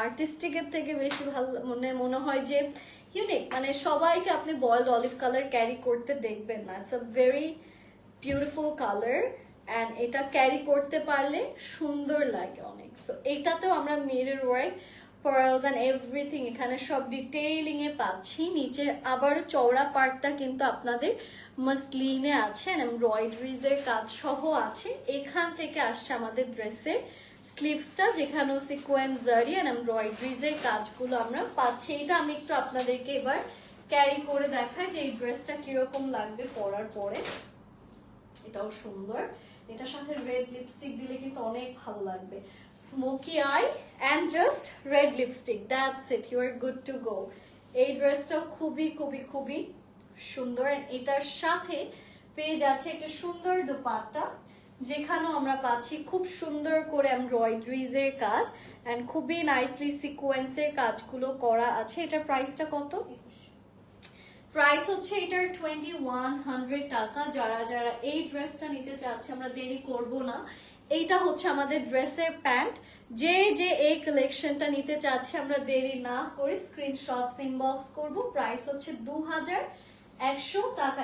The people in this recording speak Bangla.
আর্টিস্টিকের থেকে বেশি ভালো মনে হয় যে ইউনিক, মানে সবাইকে আপনি বয়েলড অলিভ কালার ক্যারি করতে দেখবেন না। It's a very beautiful colour and এটা ক্যারি করতে পারলে সুন্দর লাগে অনেক। সো এইটাতেও আমরা mirror work, pearls and everything এখানে সব ডিটেইলিং এ পাচ্ছি। নিচের আবার চওড়া পার্টটা কিন্তু আপনাদের মাসলিনে আছে, এমব্রয়ডারিজ এর কাজ সহ আছে। এখান থেকে আসছে আমাদের ড্রেসের স্লিভসটা, যেখানেও সিকোয়েন্স জারি এন্ড এমব্রয়ডারিজ এর কাজগুলো আমরা পাচ্ছি। এটা আমি একটু আপনাদেরকে এবার ক্যারি করে দেখাই যে এই ড্রেসটা কিরকম লাগবে পরার পরে। এটাও সুন্দর, এটার সাথে রেড লিপস্টিক দিলে কিন্তু অনেক ভালো লাগবে। Smoky eye and just red lipstick, that's it, you are good to go. এই ড্রেসটাও খুবই খুবই খুবই সুন্দর। এটার সাথে পেয়ে যাচ্ছে একটা সুন্দর দোপাট্টা, যেখানেও আমরা পাচ্ছি খুব সুন্দর করে এমব্রয়ডারিজ এর কাজ এন্ড খুবই নাইসলি সিকোয়েন্সের কাজগুলো করা আছে। এটার প্রাইসটা কত? প্রাইস হচ্ছে এটার 2100 টাকা। যারা যারা এই ড্রেসটা নিতে চাচ্ছে, আমরা দেরি করব না। এইটা হচ্ছে আমাদের ড্রেসের প্যান্ট। যে যে এই কালেকশনটা নিতে চাচ্ছে, আমরা দেরি না করে স্ক্রিনশটস ইনবক্স করব। প্রাইস হচ্ছে 2100 টাকা।